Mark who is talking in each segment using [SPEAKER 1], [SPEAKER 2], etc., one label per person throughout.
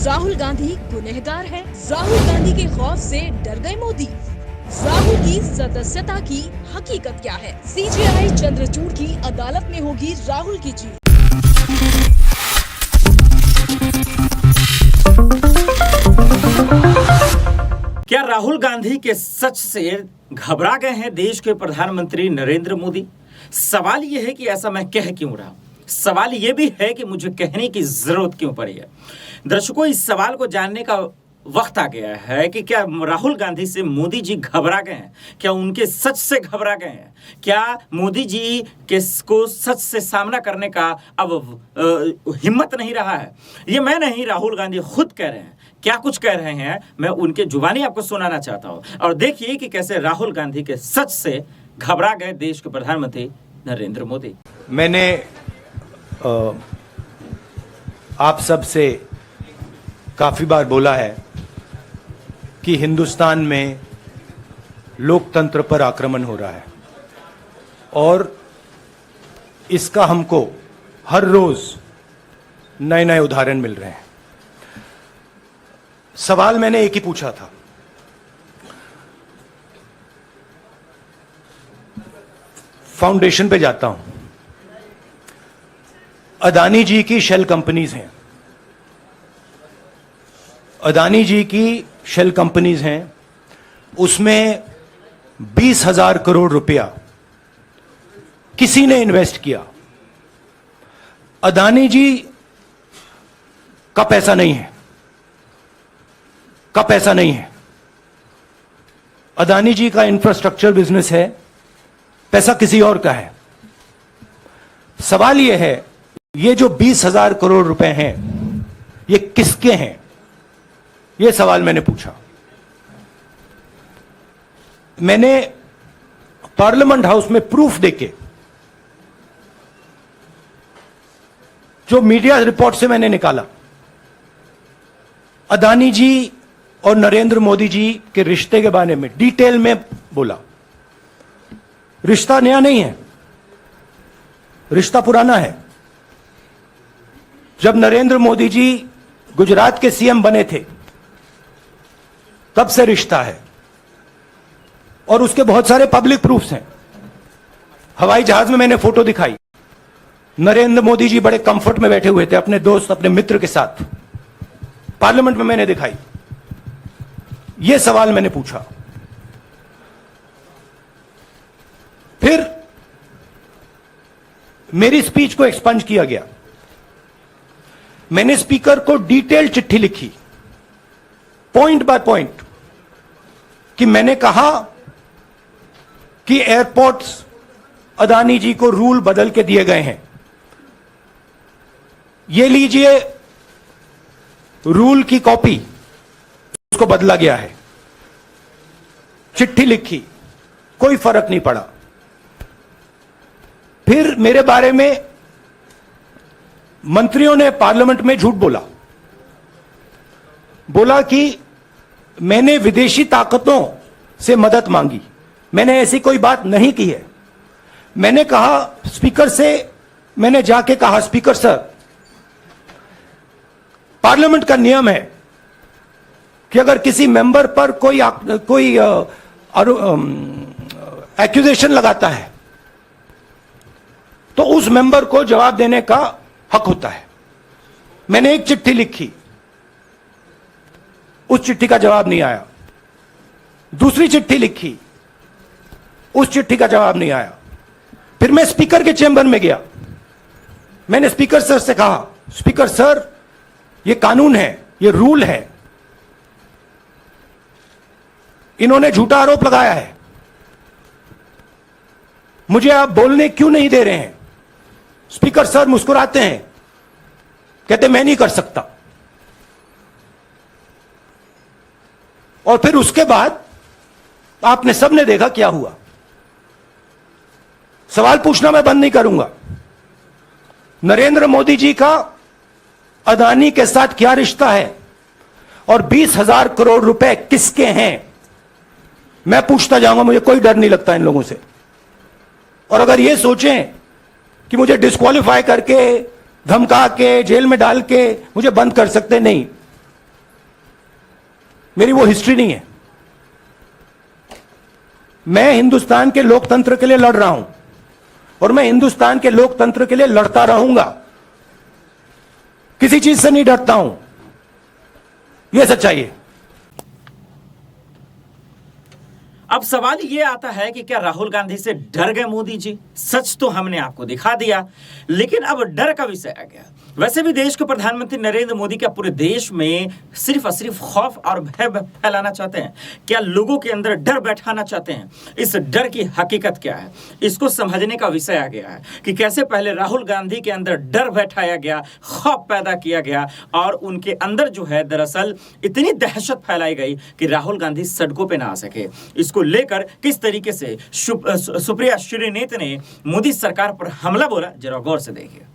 [SPEAKER 1] राहुल गांधी गुनहगार है। राहुल गांधी के खौफ से डर गए मोदी। राहुल की सदस्यता की हकीकत क्या है? सीजेआई चंद्रचूड़ की अदालत में होगी राहुल की जीत।
[SPEAKER 2] क्या राहुल गांधी के सच से घबरा गए हैं देश के प्रधानमंत्री नरेंद्र मोदी? सवाल यह है कि ऐसा मैं कह क्यों रहा हूं। सवाल यह भी है कि मुझे कहने की जरूरत क्यों पड़ी है। दर्शकों, इस सवाल को जानने का वक्त आ गया है कि क्या राहुल गांधी से मोदी जी घबरा गए हैं? क्या उनके सच से घबरा गए हैं? क्या मोदी जी के को सच से सामना करने का अब हिम्मत नहीं रहा है? ये मैं नहीं, राहुल गांधी खुद कह रहे हैं। क्या कुछ कह रहे हैं मैं उनके जुबानी आपको सुनाना चाहता हूं, और देखिए कि कैसे राहुल गांधी के सच से घबरा गए देश के प्रधानमंत्री नरेंद्र मोदी।
[SPEAKER 3] मैंने आप सब से काफी बार बोला है कि हिंदुस्तान में लोकतंत्र पर आक्रमण हो रहा है और इसका हमको हर रोज नए नए उदाहरण मिल रहे हैं। सवाल मैंने एक ही पूछा था, फाउंडेशन पे जाता हूं, अदानी जी की शेल कंपनीज हैं, अदानी जी की शेल कंपनीज हैं, उसमें 20,000 करोड़ रुपया किसी ने इन्वेस्ट किया। अदानी जी का पैसा नहीं है, का पैसा नहीं है। अदानी जी का इंफ्रास्ट्रक्चर बिजनेस है, पैसा किसी और का है। सवाल यह है, ये जो 20,000 करोड़ रुपए हैं ये किसके हैं? यह सवाल मैंने पूछा। मैंने पार्लियामेंट हाउस में प्रूफ देके, जो मीडिया रिपोर्ट से मैंने निकाला, अदानी जी और नरेंद्र मोदी जी के रिश्ते के बारे में डिटेल में बोला। रिश्ता नया नहीं है, रिश्ता पुराना है। जब नरेंद्र मोदी जी गुजरात के सीएम बने थे तब से रिश्ता है, और उसके बहुत सारे पब्लिक प्रूफ्स हैं। हवाई जहाज में मैंने फोटो दिखाई, नरेंद्र मोदी जी बड़े कंफर्ट में बैठे हुए थे अपने दोस्त, अपने मित्र के साथ। पार्लियामेंट में मैंने दिखाई। यह सवाल मैंने पूछा। फिर मेरी स्पीच को एक्सपंज किया गया। मैंने स्पीकर को डिटेल चिट्ठी लिखी, पॉइंट बाय पॉइंट, कि मैंने कहा कि एयरपोर्ट्स अदानी जी को रूल बदल के दिए गए हैं। ये लीजिए रूल की कॉपी, उसको बदला गया है। चिट्ठी लिखी, कोई फर्क नहीं पड़ा। फिर मेरे बारे में मंत्रियों ने पार्लियामेंट में झूठ बोला कि मैंने विदेशी ताकतों से मदद मांगी। मैंने ऐसी कोई बात नहीं की है। मैंने कहा स्पीकर से, मैंने जाके कहा, स्पीकर सर, पार्लियामेंट का नियम है कि अगर किसी मेंबर पर कोई एक्यूजेशन लगाता है तो उस मेंबर को जवाब देने का हक होता है। मैंने एक चिट्ठी लिखी, उस चिट्ठी का जवाब नहीं आया। दूसरी चिट्ठी लिखी, उस चिट्ठी का जवाब नहीं आया। फिर मैं स्पीकर के चेंबर में गया। मैंने स्पीकर सर से कहा, स्पीकर सर, यह कानून है, यह रूल है, इन्होंने झूठा आरोप लगाया है, मुझे आप बोलने क्यों नहीं दे रहे हैं? स्पीकर सर मुस्कुराते हैं, कहते मैं नहीं कर सकता। और फिर उसके बाद आपने सबने देखा क्या हुआ। सवाल पूछना मैं बंद नहीं करूंगा। नरेंद्र मोदी जी का अदानी के साथ क्या रिश्ता है और 20,000 करोड़ रुपए किसके हैं, मैं पूछता जाऊंगा। मुझे कोई डर नहीं लगता इन लोगों से। और अगर ये सोचें कि मुझे डिस्क्वालीफाई करके, धमका के, जेल में डाल के मुझे बंद कर सकते, नहीं, मेरी वो हिस्ट्री नहीं है। मैं हिंदुस्तान के लोकतंत्र के लिए लड़ रहा हूं और मैं हिंदुस्तान के लोकतंत्र के लिए लड़ता रहूंगा, किसी चीज से नहीं डरता हूं, यह सच्चाई है।
[SPEAKER 2] अब सवाल ये आता है कि क्या राहुल गांधी से डर गए मोदी जी? सच तो हमने आपको दिखा दिया, लेकिन अब डर का विषय आ गया। वैसे भी देश के प्रधानमंत्री नरेंद्र मोदी क्या पूरे देश में सिर्फ और सिर्फ खौफ और भय फैलाना चाहते हैं? क्या लोगों के अंदर डर बैठाना चाहते हैं? इस डर की हकीकत क्या है, इसको समझने का विषय आ गया है कि कैसे पहले राहुल गांधी के अंदर डर बैठाया गया, खौफ पैदा किया गया और उनके अंदर जो है दरअसल इतनी दहशत फैलाई गई कि राहुल गांधी सड़कों पर ना आ सके। इसको लेकर किस तरीके से सुप्रिया श्रीनेत ने मोदी सरकार पर हमला बोला, जरा गौर से देखिए।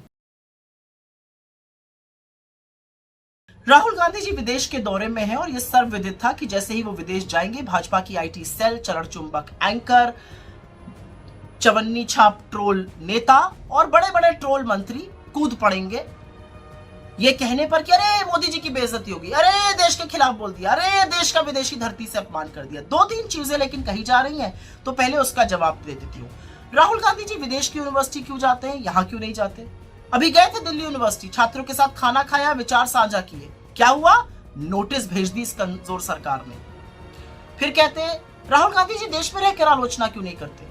[SPEAKER 4] राहुल गांधी जी विदेश के दौरे में हैं और यह सर्वविदित था कि जैसे ही वो विदेश जाएंगे, भाजपा की आईटी सेल, चरण चुंबक एंकर, चवन्नी छाप ट्रोल नेता और बड़े बड़े ट्रोल मंत्री कूद पड़ेंगे ये कहने पर कि अरे मोदी जी की बेइज्जती होगी, अरे देश के खिलाफ बोल दिया, अरे देश का विदेशी धरती से अपमान कर दिया। दो तीन चीजें लेकिन कही जा रही हैं, तो पहले उसका जवाब दे देती हूँ। राहुल गांधी जी विदेश की यूनिवर्सिटी क्यों जाते हैं, यहां क्यों नहीं जाते? अभी गए थे दिल्ली यूनिवर्सिटी, छात्रों के साथ खाना खाया, विचार साझा किए, क्या हुआ? नोटिस भेज दी इस कमजोर सरकार ने। फिर कहते हैं राहुल गांधी जी देश में रहकर आलोचना क्यों नहीं करते?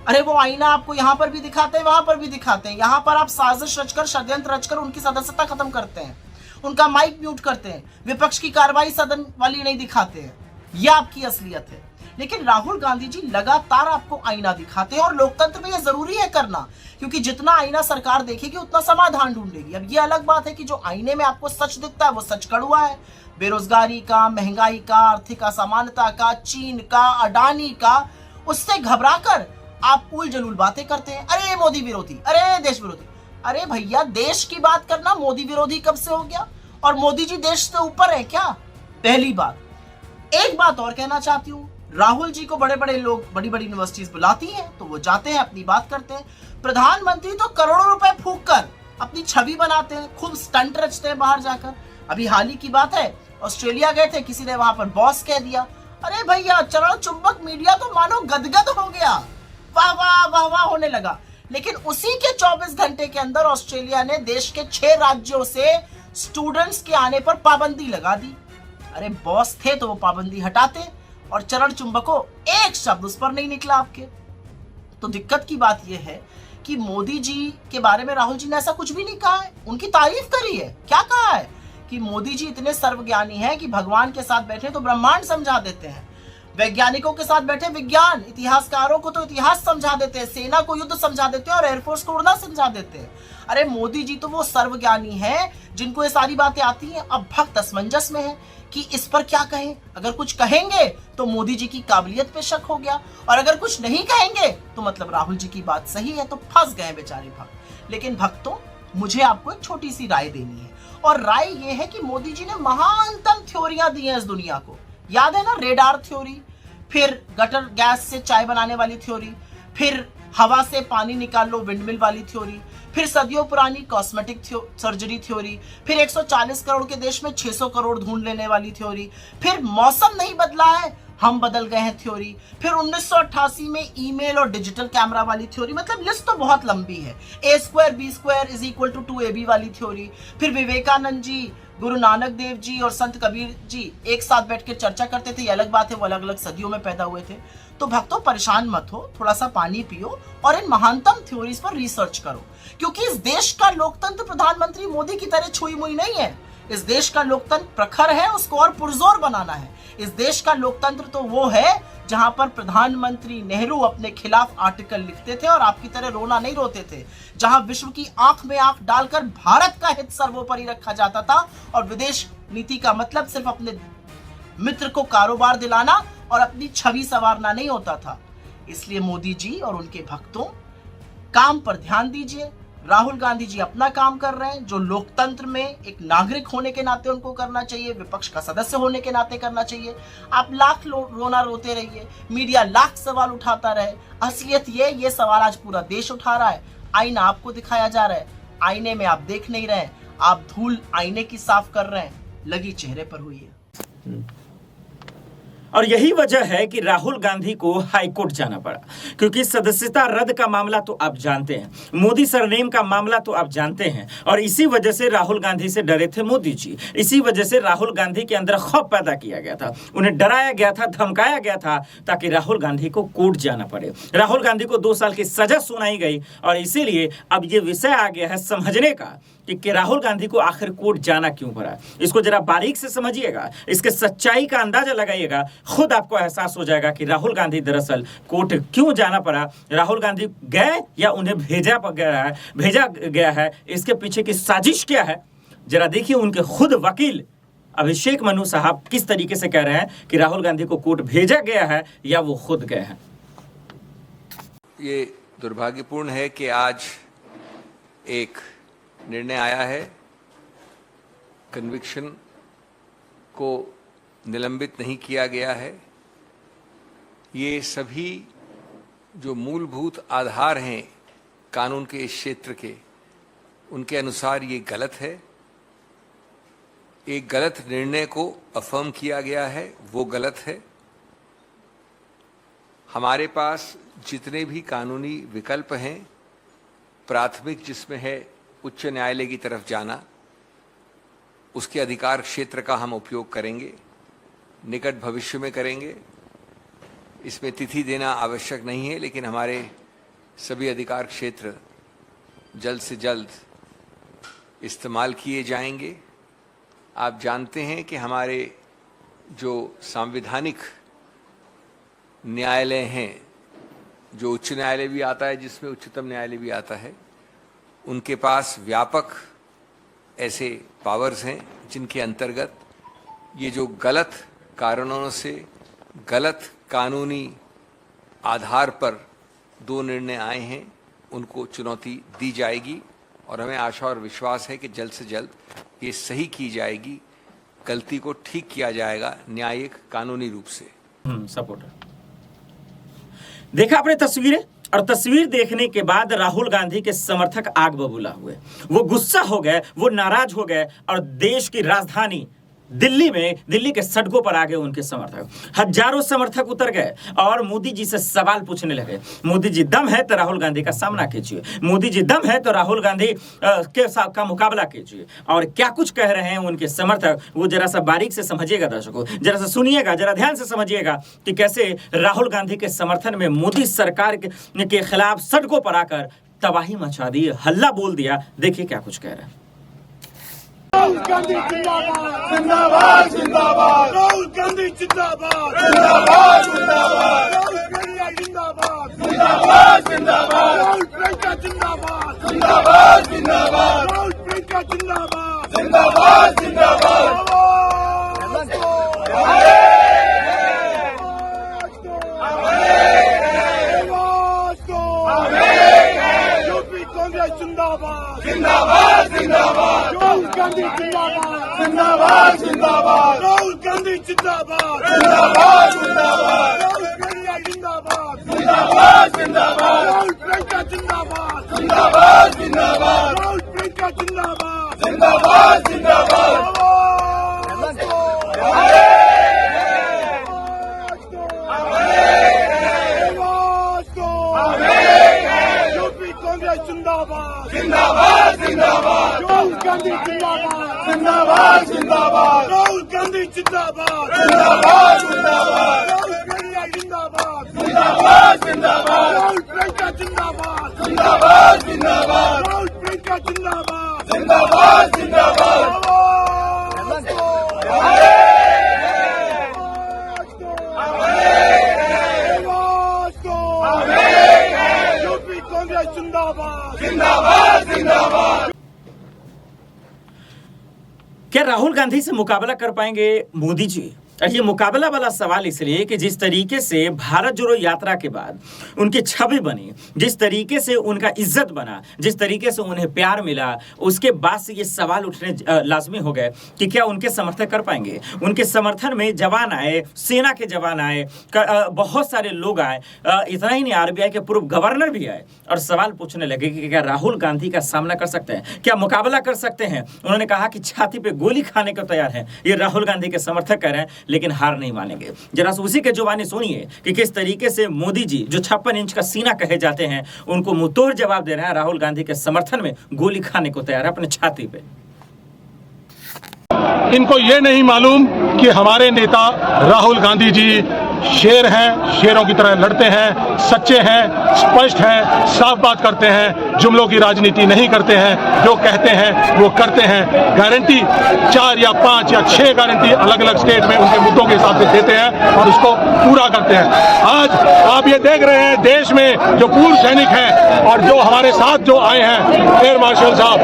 [SPEAKER 4] अरे वो आईना आपको यहां पर भी दिखाते हैं, वहां पर भी दिखाते हैं। यहां पर आप साजिश रचकर, षड्यंत्र रचकर उनकी सदस्यता खत्म करते हैं, उनका माइक म्यूट करते हैं, विपक्ष की कार्रवाई सदन वाली नहीं दिखाते हैं। यह आपकी असलियत है। लेकिन राहुल गांधी जी लगातार आपको आईना दिखाते हैं और लोकतंत्र में यह जरूरी है करना, क्योंकि जितना आईना सरकार देखेगी उतना समाधान ढूंढेगी। अब ये अलग बात है कि जो आईने में आपको सच दिखता है वो सच कड़वा है, बेरोजगारी का, महंगाई का, आर्थिक असमानता का, चीन का, अडानी का। उससे घबराकर आप उल जलूल बातें करते हैं, अरे मोदी विरोधी, अरे देश विरोधी। अरे भैया, देश की बात करना मोदी विरोधी कब से हो गया? और मोदी जी देश से ऊपर है क्या? पहली बात। एक बात और कहना चाहती हूँ, राहुल जी को बड़े बड़े लोग बड़ी बड़ी यूनिवर्सिटीज बुलाती हैं तो वो जाते हैं, अपनी बात करते हैं। प्रधानमंत्री तो करोड़ों रुपए फूंक कर अपनी छवि बनाते हैं, खूब स्टंट रचते हैं बाहर जाकर। अभी हाल ही की बात है, ऑस्ट्रेलिया गए थे, किसी ने वहां पर बॉस कह दिया। अरे भैया, चरण चुंबक मीडिया तो मानो गदगद हो गया, वाह वाह वाह वाह होने लगा। लेकिन उसी के 24 घंटे के अंदर ऑस्ट्रेलिया ने देश के 6 राज्यों से स्टूडेंट्स के आने पर पाबंदी लगा दी। अरे बॉस थे तो वो पाबंदी हटाते, और चरण चुंबकों एक शब्द उस पर नहीं निकला आपके। तो दिक्कत की बात यह है कि मोदी जी के बारे में राहुल जी ने ऐसा कुछ भी नहीं कहा है, उनकी तारीफ करी है। क्या कहा है कि मोदी जी इतने सर्वज्ञानी हैं कि भगवान के साथ बैठे तो ब्रह्मांड समझा देते हैं, वैज्ञानिकों के साथ बैठे विज्ञान, इतिहासकारों को तो इतिहास समझा देते हैं, सेना को युद्ध समझा देते हैं और एयरफोर्स को उड़ना समझा देते हैं। अरे मोदी जी तो वो सर्वज्ञानी हैं जिनको ये सारी बातें आती हैं। अब भक्त असमंजस में है कि इस पर क्या कहें। अगर कुछ कहेंगे तो मोदी जी की काबिलियत पे शक हो गया, और अगर कुछ नहीं कहेंगे तो मतलब राहुल जी की बात सही है, तो फंस गए बेचारे भक्त। लेकिन भक्तों, मुझे आपको एक छोटी सी राय देनी है, और राय ये है कि मोदी जी ने महानतम थ्योरियां दी हैं इस दुनिया को। याद है ना, रेडार थ्योरी, फिर गटर गैस से चाय बनाने वाली थ्योरी, फिर हवा से पानी निकाल लो विंडमिल वाली थ्योरी, फिर सदियों पुरानी कॉस्मेटिक सर्जरी थ्योरी, फिर 140 करोड़ के देश में 600 करोड़ ढूंढ लेने वाली थ्योरी, फिर मौसम नहीं बदला है हम बदल गए हैं थ्योरी, फिर 1988 में ईमेल और डिजिटल कैमरा वाली थ्योरी। मतलब लिस्ट तो बहुत लंबी है। A² B² = 2AB वाली थ्योरी, फिर विवेकानंद जी, गुरु नानक देव जी और संत कबीर जी एक साथ बैठ के चर्चा करते थे। ये अलग बात है, वो अलग अलग सदियों में पैदा हुए थे। तो भक्तों, परेशान मत हो, थोड़ा सा पानी पियो और इन महानतम थ्योरीज पर रिसर्च करो, क्योंकि इस देश का लोकतंत्र प्रधानमंत्री मोदी की तरह छुई मुई नहीं है। इस देश का लोकतंत्र प्रखर है, उसको और पुरजोर बनाना है। इस देश का लोकतंत्र तो वो है जहां पर प्रधानमंत्री नेहरू अपने खिलाफ आर्टिकल लिखते थे और आपकी तरह रोना नहीं रोते थे, जहां विश्व की आंख में आंख डालकर भारत का हित सर्वोपरि रखा जाता था, और विदेश नीति का मतलब सिर्फ अपने मित्र को कारोबार दिलाना और अपनी छवि संवारना नहीं होता था। इसलिए मोदी जी और उनके भक्तों, काम पर ध्यान दीजिए। राहुल गांधी जी अपना काम कर रहे हैं, जो लोकतंत्र में एक नागरिक होने के नाते उनको करना चाहिए, विपक्ष का सदस्य होने के नाते करना चाहिए। आप लाख रोना रोते रहिए, मीडिया लाख सवाल उठाता रहे, असलियत ये सवाल आज पूरा देश उठा रहा है। आईना आपको दिखाया जा रहा है, आईने में आप देख नहीं रहे, आप धूल आईने की साफ कर रहे हैं, लगी चेहरे पर हुई है।
[SPEAKER 2] और यही वजह है कि राहुल गांधी को हाईकोर्ट जाना पड़ा, क्योंकि सदस्यता रद्द का मामला तो आप जानते हैं, मोदी सरनेम का मामला तो आप जानते हैं, और इसी वजह से राहुल गांधी से डरे थे मोदी जी। इसी वजह से राहुल गांधी के अंदर खौफ पैदा किया गया था, उन्हें डराया गया था, धमकाया गया था, ताकि राहुल गांधी को कोर्ट जाना पड़े। राहुल गांधी को 2 साल की सजा सुनाई गई, और इसीलिए अब ये विषय आ गया है समझने का कि राहुल गांधी को आखिर कोर्ट जाना क्यों पड़ा। इसको जरा बारीक से समझिएगा, इसके सच्चाई का अंदाजा लगाइएगा, खुद आपको एहसास हो जाएगा कि राहुल गांधी दरअसल कोर्ट क्यों जाना पड़ा। राहुल गांधी गए या उन्हें भेजा गया है, इसके पीछे की साजिश क्या है, जरा देखिए। उनके खुद वकील अभिषेक मनु साहब किस तरीके से कह रहे हैं कि राहुल गांधी को कोर्ट भेजा गया है या वो खुद गए हैं।
[SPEAKER 5] ये दुर्भाग्यपूर्ण है कि आज एक निर्णय आया है, कन्विक्शन को निलंबित नहीं किया गया है। ये सभी जो मूलभूत आधार हैं कानून के इस क्षेत्र के, उनके अनुसार ये गलत है। एक गलत निर्णय को अफर्म किया गया है, वो गलत है। हमारे पास जितने भी कानूनी विकल्प हैं, प्राथमिक जिसमें है उच्च न्यायालय की तरफ जाना, उसके अधिकार क्षेत्र का हम उपयोग करेंगे, निकट भविष्य में करेंगे। इसमें तिथि देना आवश्यक नहीं है, लेकिन हमारे सभी अधिकार क्षेत्र जल्द से जल्द इस्तेमाल किए जाएंगे। आप जानते हैं कि हमारे जो संवैधानिक न्यायालय हैं, जो उच्च न्यायालय भी आता है, जिसमें उच्चतम न्यायालय भी आता है, उनके पास व्यापक ऐसे पावर्स हैं जिनके अंतर्गत ये जो गलत कारणों से, गलत कानूनी आधार पर 2 निर्णय आए हैं, उनको चुनौती दी जाएगी। और हमें आशा और विश्वास है कि जल्द से जल्द ये सही की जाएगी, गलती को ठीक किया जाएगा न्यायिक कानूनी रूप से।
[SPEAKER 2] सपोर्टर देखा आपने तस्वीरें, और तस्वीर देखने के बाद राहुल गांधी के समर्थक आग बबूला हुए, वो गुस्सा हो गए, वो नाराज हो गए, और देश की राजधानी दिल्ली के सड़कों पर आ गए उनके समर्थक। हजारों समर्थक उतर गए और मोदी जी से सवाल पूछने लगे। मोदी जी दम है तो राहुल गांधी का सामना कीजिए, मोदी जी दम है तो राहुल गांधी के साथ का मुकाबला कीजिए। और क्या कुछ कह रहे हैं उनके समर्थक, वो जरा सा बारीक से समझिएगा दर्शकों, जरा सा सुनिएगा, जरा ध्यान से समझिएगा कि कैसे राहुल गांधी के समर्थन में मोदी सरकार के खिलाफ सड़कों पर आकर तबाही मचा दी, हल्ला बोल दिया। देखिए क्या कुछ कह रहे हैं।
[SPEAKER 6] राहुल गांधी जिंदाबाद जिंदाबाद, राहुल गांधी जिंदाबाद जिंदाबाद जिंदाबाद, राहुल गांधी जिंदाबाद जिंदाबाद जिंदाबाद, राहुल प्रियंका जिंदाबाद जिंदाबाद जिंदाबाद, राहुल प्रियंका जिंदाबाद जिंदाबाद जिंदाबाद। यूपी कांग्रेस जिंदाबाद जिंदाबाद जिंदाबाद, राहुल गांधी जिंदाबाद जिंदाबाद जिंदाबाद, राहुल गांधी जिंदाबाद जिंदाबाद जिंदाबाद, राहुल गांधी जिंदाबाद जिंदाबाद जिंदाबाद, राहुल प्रियंका जिंदाबाद जिंदाबाद जिंदाबाद, राहुल प्रियंका जिंदाबाद जिंदाबाद जिंदाबाद। यूपी कांग्रेस जिंदाबाद जिंदाबाद जिंदाबाद, राहुल गांधी जिंदाबाद जिंदाबाद जिंदाबाद, राहुल गांधी जिंदाबाद जिंदाबाद जिंदाबाद, राहुल गांधी जिंदाबाद जिंदाबाद जिंदाबाद, राहुल प्रियंका जिंदाबाद जिंदाबाद जिंदाबाद, राहुल प्रियंका जिंदाबाद जिंदाबाद जिंदाबाद। यूपी कांग्रेस जिंदाबाद जिंदाबाद जिंदाबाद।
[SPEAKER 2] क्या राहुल गांधी से मुकाबला कर पाएंगे मोदी जी? और ये मुकाबला वाला सवाल इसलिए कि जिस तरीके से भारत जोड़ो यात्रा के बाद उनकी छवि बनी, जिस तरीके से उनका इज्जत बना, जिस तरीके से उन्हें प्यार मिला, उसके बाद से ये सवाल उठने लाजमी हो गए कि क्या उनके समर्थन कर पाएंगे। उनके समर्थन में जवान आए, सेना के जवान आए, बहुत सारे लोग आए, इतना ही नहीं, आरबीआई के पूर्व गवर्नर भी आए और सवाल पूछने लगे कि क्या राहुल गांधी का सामना कर सकते हैं, क्या मुकाबला कर सकते हैं। उन्होंने कहा कि छाती पे गोली खाने को तैयार है। ये राहुल गांधी के समर्थक कह रहे हैं लेकिन हार नहीं मानेंगे। जरा उसी के जुबानी सुनिए कि किस तरीके से मोदी जी जो 56 इंच का सीना कहे जाते हैं, उनको मुंहतोड़ जवाब दे रहे हैं। राहुल गांधी के समर्थन में गोली खाने को तैयार है अपने छाती पे।
[SPEAKER 7] इनको ये नहीं मालूम कि हमारे नेता राहुल गांधी जी शेर हैं, शेरों की तरह लड़ते हैं, सच्चे हैं, स्पष्ट हैं, साफ बात करते हैं, जुमलों की राजनीति नहीं करते हैं, जो कहते हैं वो करते हैं। गारंटी 4 या 5 या 6 गारंटी अलग अलग स्टेट में उनके मुद्दों के हिसाब से देते हैं और उसको पूरा करते हैं। आज आप ये देख रहे हैं देश में जो पूर्व सैनिक हैं और जो हमारे साथ जो आए हैं, एयर मार्शल साहब,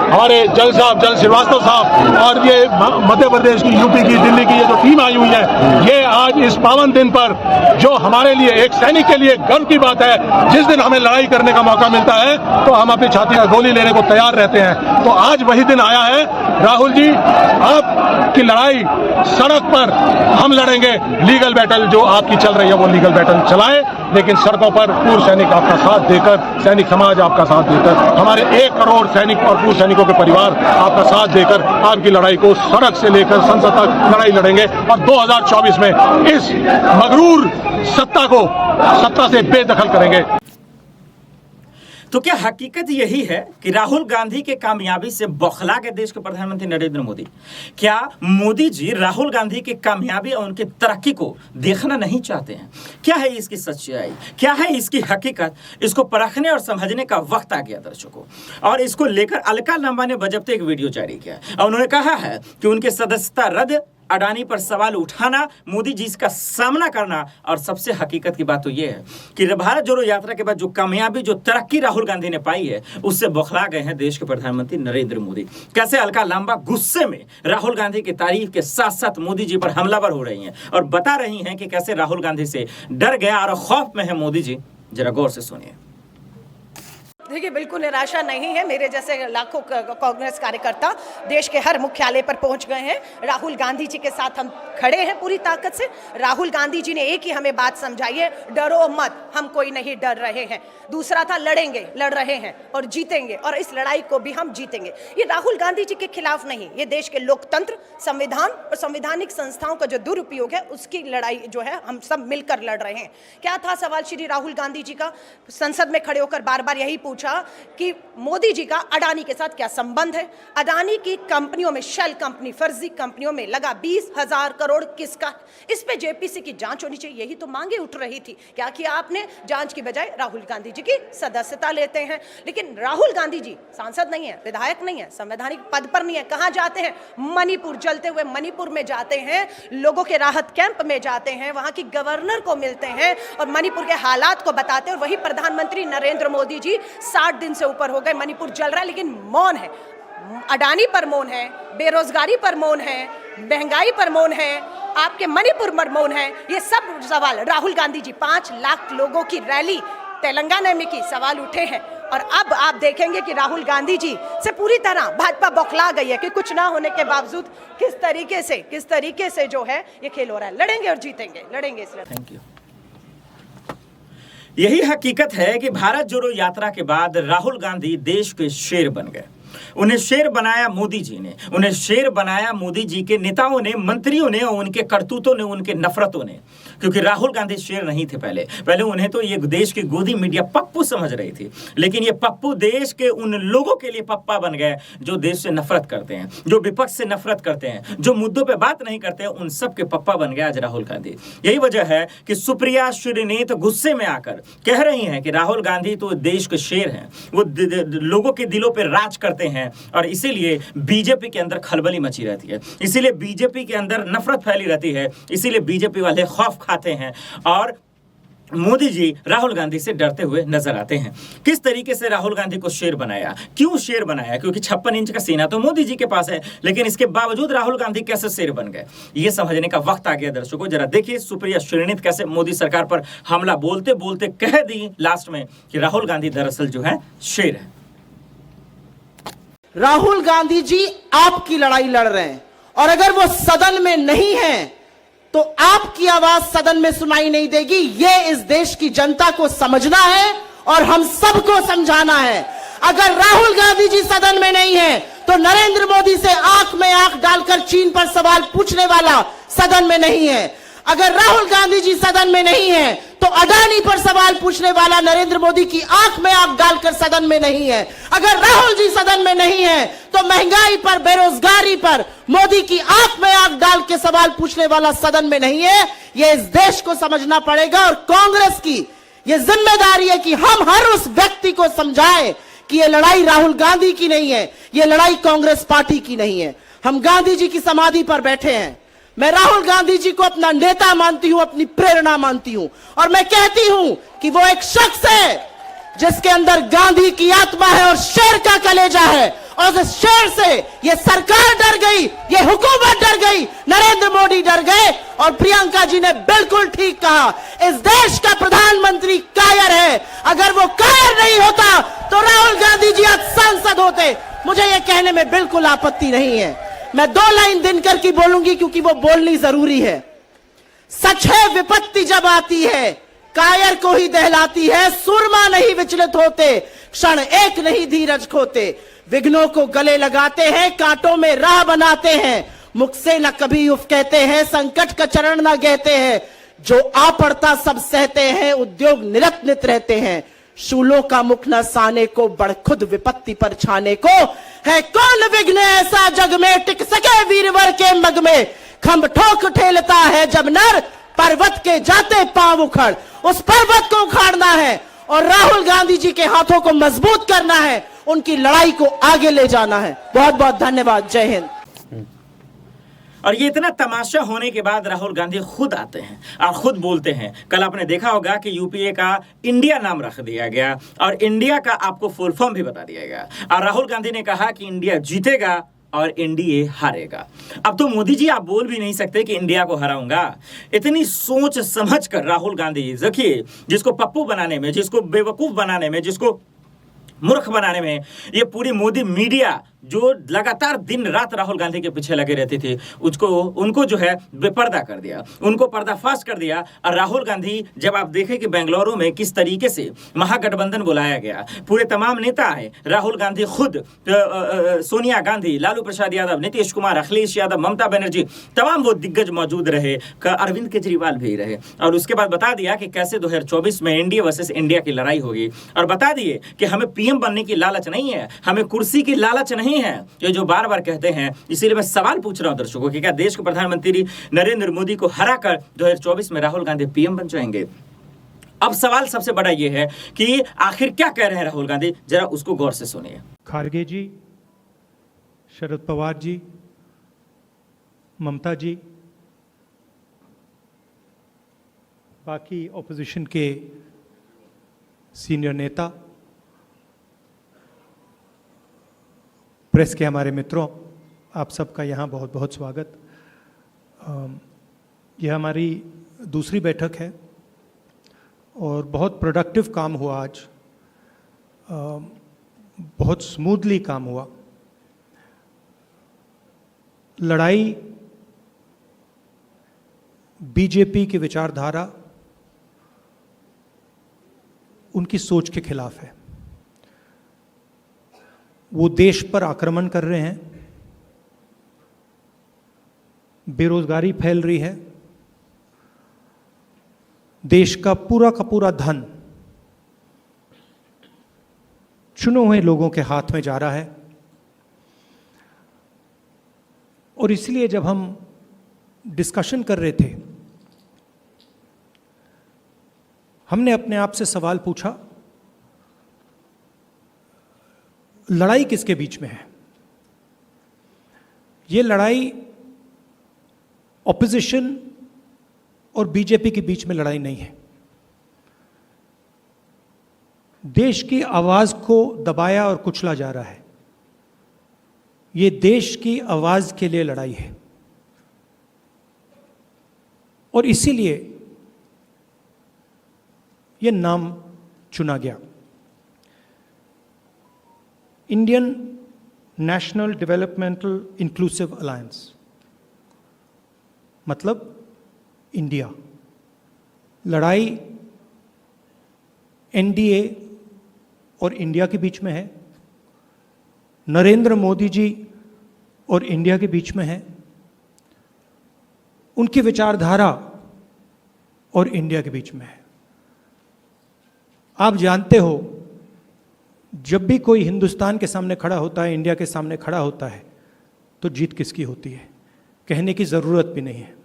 [SPEAKER 7] हमारे जल श्रीवास्तव साहब, और ये मध्य प्रदेश की, यूपी की, दिल्ली की ये जो टीम आई हुई है, ये आज इस पावन दिन पर जो हमारे लिए एक सैनिक के लिए गर्व की बात है, जिस दिन हमें लड़ाई करने का मौका मिलता है तो हम अपनी छाती पर गोली लेने को तैयार रहते हैं। तो आज वही दिन आया है। राहुल जी, आपकी लड़ाई सड़क पर हम लड़ेंगे, लीगल बैटल जो आपकी चल रही है वो लीगल बैटल चलाएं, लेकिन सड़कों पर पूर्व सैनिक आपका साथ देकर, सैनिक समाज आपका साथ देकर, हमारे 1 करोड़ सैनिक और पूर्व सैनिकों के परिवार आपका साथ देकर आपकी लड़ाई को सड़क से लेकर संसद तक लड़ाई लड़ेंगे और 2024 में इस मगरूर सत्ता को सत्ता से बेदखल करेंगे।
[SPEAKER 2] तो क्या हकीकत यही है कि राहुल गांधी के कामयाबी से बौखला गए देश के प्रधानमंत्री नरेंद्र मोदी? क्या मोदी जी राहुल गांधी की कामयाबी और उनकी तरक्की को देखना नहीं चाहते हैं? क्या है इसकी सच्चाई, क्या है इसकी हकीकत? इसको परखने और समझने का वक्त आ गया दर्शकों। और इसको लेकर अलका लांबा ने बजबते एक वीडियो जारी किया और उन्होंने कहा है कि उनकी सदस्यता रद्द, अडानी पर सवाल उठाना, मोदी जी इसका सामना करना, और सबसे हकीकत की बात तो यह है कि भारत जोड़ो यात्रा के बाद जो कामयाबी, जो तरक्की राहुल गांधी ने पाई है, उससे बौखला गए हैं देश के प्रधानमंत्री नरेंद्र मोदी। कैसे अलका लांबा गुस्से में राहुल गांधी की तारीफ के साथ साथ मोदी जी पर हमलावर हो रही हैं और बता रही हैं कि कैसे राहुल गांधी से डर गया और खौफ में है मोदी जी। जरा गौर से सुनिए।
[SPEAKER 8] देखिए, बिल्कुल निराशा नहीं है। मेरे जैसे लाखों कांग्रेस कार्यकर्ता देश के हर मुख्यालय पर पहुंच गए हैं। राहुल गांधी जी के साथ हम खड़े हैं पूरी ताकत से। राहुल गांधी जी ने एक ही हमें बात समझाई है, डरो मत, हम कोई नहीं डर रहे हैं। दूसरा था लड़ेंगे, लड़ रहे हैं और जीतेंगे, और इस लड़ाई को भी हम जीतेंगे। ये राहुल गांधी जी के खिलाफ नहीं, ये देश के लोकतंत्र, संविधान और संवैधानिक संस्थाओं का जो दुरुपयोग है उसकी लड़ाई जो है हम सब मिलकर लड़ रहे हैं। क्या था सवाल श्री राहुल गांधी जी का? संसद में खड़े होकर बार बार यही पूछा कि मोदी जी का अडानी के साथ क्या संबंध है? अडानी की कंपनियों में, शेल कंपनी, फर्जी कंपनियों में लगा 20,000 करोड़ किसका? इस पे जेपीसी की जांच होनी चाहिए, यही तो मांगे उठ रही थी। क्या किया आपने? जांच की बजाय राहुल गांधी जी की सदस्यता लेते हैं। लेकिन राहुल गांधी जी सांसद नहीं है, विधायक नहीं है, संवैधानिक पद पर नहीं है। कहां जाते हैं? मणिपुर, जलते हुए मणिपुर में जाते हैं, लोगों के राहत कैंप में जाते हैं, वहां की गवर्नर को मिलते हैं और मणिपुर के हालात को बताते हैं। और वही प्रधानमंत्री नरेंद्र मोदी जी 60 दिन से ऊपर हो गए, मणिपुर जल रहा है लेकिन मौन है। अडानी पर मौन है, बेरोजगारी पर मौन है, महंगाई पर मौन है, आपके मणिपुर पर मौन है। ये सब सवाल राहुल गांधी जी 5 लाख लोगों की रैली तेलंगाना में की, सवाल उठे हैं। और अब आप देखेंगे कि राहुल गांधी जी से पूरी तरह भाजपा बौखला गई है कि कुछ ना होने के बावजूद किस तरीके से जो है ये खेल हो रहा है। लड़ेंगे और जीतेंगे, लड़ेंगे इस लड़ाई।
[SPEAKER 2] Thank you. यही हकीकत है कि भारत जोड़ो यात्रा के बाद राहुल गांधी देश के शेर बन गए। उन्हें शेर बनाया मोदी जी ने, उन्हें शेर बनाया मोदी जी के नेताओं ने, मंत्रियों ने, और उनके करतूतों ने, उनके नफरतों ने। क्योंकि राहुल गांधी शेर नहीं थे पहले उन्हें तो ये देश की गोदी मीडिया पप्पू समझ रही थी। लेकिन ये पप्पू देश के उन लोगों के लिए पप्पा बन गए जो देश से नफरत करते हैं, जो विपक्ष से नफरत करते हैं, जो मुद्दों पे बात नहीं करते हैं, उन सब के पप्पा बन गया आज राहुल गांधी। यही वजह है कि सुप्रिया श्रीनीत गुस्से में आकर कह रही हैं कि राहुल गांधी तो देश के शेर हैं, वो लोगों के दिलों पर राज करते हैं और इसीलिए बीजेपी के अंदर खलबली मची रहती है, इसीलिए बीजेपी के अंदर नफरत फैली रहती है, इसीलिए बीजेपी वाले खौफ खाते हैं और मोदी जी राहुल गांधी से डरते हुए नजर आते हैं। किस तरीके से राहुल गांधी को शेर बनाया? क्यों शेर बनाया? क्योंकि 56 इंच का सीना तो मोदी जी के पास है, लेकिन इसके बावजूद राहुल गांधी कैसे शेर बन गए, ये समझने का वक्त आ गया दर्शकों। जरा देखिए सुप्रिया श्रीनीत कैसे मोदी सरकार पर हमला बोलते बोलते कह दी लास्ट में कि राहुल गांधी दरअसल जो है शेर है।
[SPEAKER 9] राहुल गांधी जी आपकी लड़ाई लड़ रहे हैं और अगर वो सदन में नहीं है तो आपकी आवाज सदन में सुनाई नहीं देगी। ये इस देश की जनता को समझना है और हम सबको समझाना है। अगर राहुल गांधी जी सदन में नहीं है तो नरेंद्र मोदी से आंख में आंख डालकर चीन पर सवाल पूछने वाला सदन में नहीं है। अगर राहुल गांधी जी सदन में नहीं है तो अडानी पर सवाल पूछने वाला नरेंद्र मोदी की आंख में आंख डालकर सदन में नहीं है। अगर राहुल जी सदन में नहीं है तो महंगाई पर, बेरोजगारी पर मोदी की आंख में आंख डाल के सवाल पूछने वाला सदन में नहीं है। यह इस देश को समझना पड़ेगा और कांग्रेस की यह जिम्मेदारी है कि हम हर उस व्यक्ति को समझाएं कि यह लड़ाई राहुल गांधी की नहीं है, यह लड़ाई कांग्रेस पार्टी की नहीं है। हम गांधी जी की समाधि पर बैठे हैं। मैं राहुल गांधी जी को अपना नेता मानती हूं, अपनी प्रेरणा मानती हूं और मैं कहती हूं कि वो एक शख्स है जिसके अंदर गांधी की आत्मा है और शेर का कलेजा है। और उस शेर से ये सरकार डर गई, ये हुकूमत डर गई, नरेंद्र मोदी डर गए। और प्रियंका जी ने बिल्कुल ठीक कहा, इस देश का प्रधानमंत्री कायर है। अगर वो कायर नहीं होता तो राहुल गांधी जी आज सांसद होते। मुझे ये कहने में बिल्कुल आपत्ति नहीं है। मैं 2 लाइन दिनकर की बोलूंगी क्योंकि वो बोलनी जरूरी है। सच है विपत्ति जब आती है कायर को ही दहलाती है, सुरमा नहीं विचलित होते, क्षण एक नहीं धीरज खोते, विघ्नों को गले लगाते हैं, कांटों में राह बनाते हैं, मुख से न कभी उफ कहते हैं, संकट का चरण न कहते हैं, जो आ पड़ता सब सहते हैं, उद्योग निरत्नित रहते हैं, शूलों का मुख न साने को, बड़ खुद विपत्ति पर छाने को, है कौन विघ्न ऐसा जग में, टिक सके वीरवर के मग में, खंभ ठोक ठेलता है जब नर, पर्वत के जाते पांव उखड़, उस पर्वत को उखाड़ना है और राहुल गांधी जी के हाथों को मजबूत करना है, उनकी लड़ाई को आगे ले जाना है। बहुत बहुत धन्यवाद। जय हिंद।
[SPEAKER 2] और ये इतना तमाशा होने के बाद राहुल गांधी खुद आते हैं और खुद बोलते हैं। कल आपने देखा होगा कि यूपीए का इंडिया नाम रख दिया गया और इंडिया का आपको फुल फॉर्म भी बता दिया गया और राहुल गांधी ने कहा कि इंडिया जीतेगा और एनडीए हारेगा। अब तो मोदी जी आप बोल भी नहीं सकते कि इंडिया को हराऊंगा। इतनी सोच समझ कर राहुल गांधी, देखिए, जिसको पप्पू बनाने में, जिसको बेवकूफ बनाने में, जिसको मूर्ख बनाने में ये पूरी मोदी मीडिया जो लगातार दिन रात राहुल गांधी के पीछे लगे रहती थी, उनको जो है बेपर्दा कर दिया, उनको पर्दाफाश कर दिया। और राहुल गांधी, जब आप देखें कि बेंगलुरु में किस तरीके से महागठबंधन बुलाया गया, पूरे तमाम नेता आए, राहुल गांधी खुद, सोनिया गांधी, लालू प्रसाद यादव, नीतीश कुमार, अखिलेश यादव, ममता बनर्जी, तमाम वो दिग्गज मौजूद रहे, अरविंद केजरीवाल भी रहे। और उसके बाद बता दिया कि कैसे 2024 में एनडीए वर्सेस इंडिया की लड़ाई होगी और बता दिए कि हमें पीएम बनने की लालच नहीं है, हमें कुर्सी की लालच नहीं है, ये जो बार बार कहते हैं। इसीलिए मैं सवाल पूछ रहा हूं दर्शकों कि क्या देश के प्रधानमंत्री नरेंद्र मोदी को हराकर 2024 में राहुल गांधी पीएम बन जाएंगे? अब सवाल सबसे बड़ा ये है कि आखिर क्या कह रहे हैं राहुल गांधी, जरा उसको गौर से सुनिए।
[SPEAKER 3] खारगे जी, शरद पवार जी, ममता जी, बाकी ऑपोजिशन के सीनियर नेता, प्रेस के हमारे मित्रों, आप सबका यहाँ बहुत बहुत स्वागत। यह हमारी दूसरी बैठक है और बहुत प्रोडक्टिव काम हुआ आज, बहुत स्मूथली काम हुआ। लड़ाई बीजेपी की विचारधारा, उनकी सोच के खिलाफ है। वो देश पर आक्रमण कर रहे हैं, बेरोजगारी फैल रही है, देश का पूरा धन चुने हुए लोगों के हाथ में जा रहा है। और इसलिए जब हम डिस्कशन कर रहे थे, हमने अपने आप से सवाल पूछा, लड़ाई किसके बीच में है? ये लड़ाई ऑपोजिशन और बीजेपी के बीच में लड़ाई नहीं है। देश की आवाज को दबाया और कुचला जा रहा है। ये देश की आवाज के लिए लड़ाई है और इसीलिए ये नाम चुना गया, Indian national developmental inclusive alliance, मतलब इंडिया। लड़ाई एनडीए और इंडिया के बीच में है, नरेंद्र मोदी जी और इंडिया के बीच में है, उनकी विचारधारा और इंडिया के बीच में है। आप जानते हो, जब भी कोई हिंदुस्तान के सामने खड़ा होता है, इंडिया के सामने खड़ा होता है, तो जीत किसकी होती है, कहने की ज़रूरत भी नहीं है।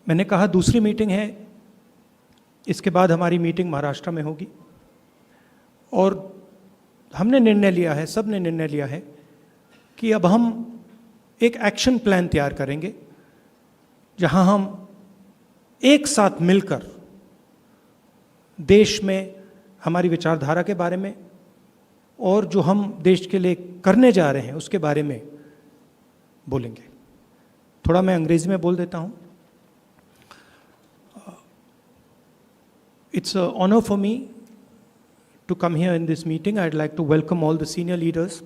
[SPEAKER 3] मैंने कहा दूसरी मीटिंग है, इसके बाद हमारी मीटिंग महाराष्ट्र में होगी, और हमने निर्णय लिया है, सब ने निर्णय लिया है कि अब हम एक एक्शन प्लान तैयार करेंगे जहां हम एक साथ मिलकर देश में हमारी विचारधारा के बारे में और जो हम देश के लिए करने जा रहे हैं उसके बारे में बोलेंगे। थोड़ा मैं अंग्रेजी में बोल देता हूं। It's an honor for me to come here in this meeting. I'd like to welcome all the senior leaders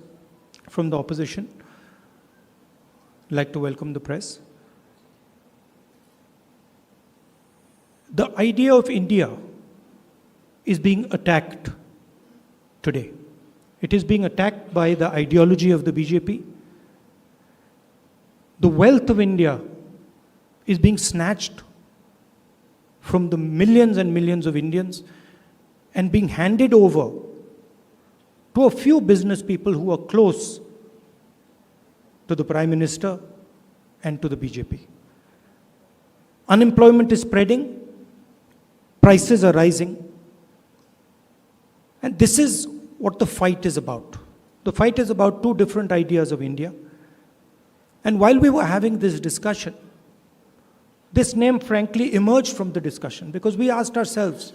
[SPEAKER 3] from the opposition. I'd like to welcome the press. The idea of India is being attacked today. It is being attacked by the ideology of the BJP. The wealth of India is being snatched from the millions and millions of Indians and being handed over to a few business people who are close to the Prime Minister and to the BJP. Unemployment is spreading, prices are rising, and this is what the fight is about. The fight is about two different ideas of India. And while we were having this discussion, this name frankly emerged from the discussion because we asked ourselves,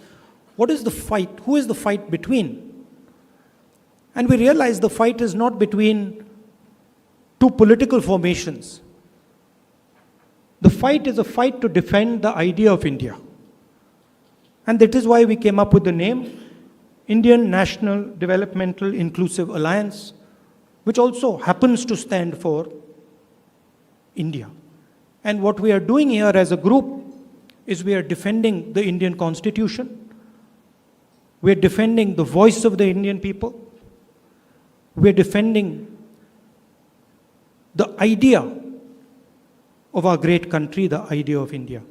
[SPEAKER 3] what is the fight? Who is the fight between? And we realized the fight is not between two political formations. The fight is a fight to defend the idea of India. And that is why we came up with the name Indian National Developmental Inclusive Alliance, which also happens to stand for India. And what we are doing here as a group is we are defending the Indian Constitution. We are defending the voice of the Indian people. We are defending the idea of our great country, the idea of India.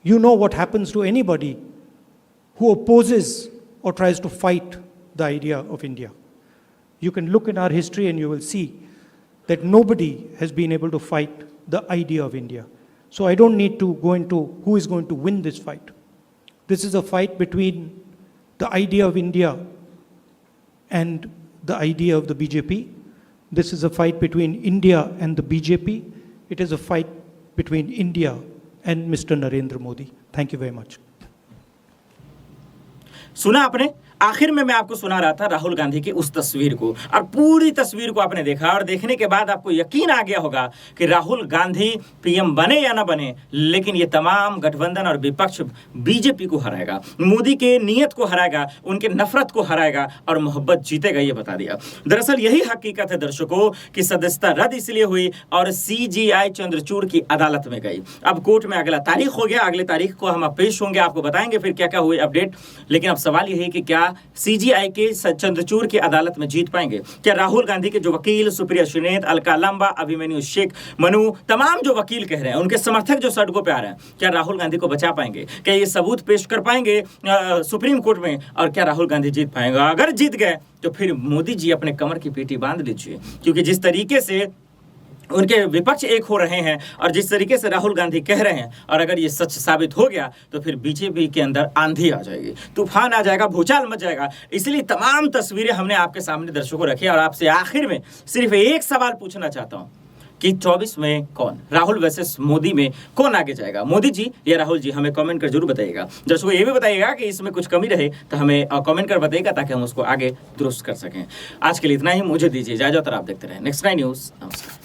[SPEAKER 3] You know what happens to anybody who opposes or tries to fight the idea of India. You can look in our history and you will see that nobody has been able to fight the idea of India. So I don't need to go into who is going to win this fight. This is a fight between the idea of India and the idea of the BJP. This is a fight between India and the BJP. It is a fight between India and Mr. Narendra Modi. Thank you very much.
[SPEAKER 2] सुना आपने? आखिर में मैं आपको सुना रहा था राहुल गांधी की उस तस्वीर को, और पूरी तस्वीर को आपने देखा, और देखने के बाद आपको यकीन आ गया होगा कि राहुल गांधी पीएम बने या ना बने, लेकिन ये तमाम गठबंधन और विपक्ष बीजेपी को हराएगा, मोदी के नीयत को हराएगा, उनके नफरत को हराएगा और मोहब्बत जीतेगा, ये बता दिया। दरअसल यही हकीकत है दर्शकों कि सदस्यता रद्द इसलिए हुई और सीजेआई चंद्रचूड़ की अदालत में गई। अब कोर्ट में अगला तारीख हो गया, अगले तारीख को हम पेश होंगे, आपको बताएंगे फिर क्या क्या हुए अपडेट। लेकिन अब सवाल यही है कि क्या सीजेआई के चंद्रचूड़ की अदालत में जीत पाएंगे? क्या राहुल गांधी के जो वकील सुप्रिया श्रीनेत, अलका लांबा, अभिमन्यु शेख, मनु, तमाम जो वकील कह रहे हैं, उनके समर्थक जो सड़कों पे आ रहे हैं, क्या राहुल गांधी को बचा पाएंगे? क्या ये सबूत पेश कर पाएंगे सुप्रीम कोर्ट में? और क्या राहुल गांधी जीत पाएंगे? अगर जीत गए तो फिर मोदी जी अपने कमर की पेटी बांध लीजिए, क्योंकि जिस तरीके से उनके विपक्ष एक हो रहे हैं और जिस तरीके से राहुल गांधी कह रहे हैं, और अगर ये सच साबित हो गया तो फिर बीजेपी के अंदर आंधी आ जाएगी, तूफान आ जाएगा, भूचाल मच जाएगा। इसलिए तमाम तस्वीरें हमने आपके सामने दर्शकों रखी, और आपसे आखिर में सिर्फ एक सवाल पूछना चाहता हूं कि 24 में कौन, राहुल वर्सेस मोदी में कौन आगे जाएगा, मोदी जी या राहुल जी? हमें कमेंट कर जरूर बताइएगा। दर्शकों ये भी बताइएगा कि इसमें कुछ कमी रहे तो हमें कमेंट कर बताइएगा, ताकि हम उसको आगे दुरुस्त कर सकें। आज के लिए इतना ही, मुझे दीजिए इजाजत और आप देखते रहें नेक्स्ट 9 न्यूज़। नमस्कार।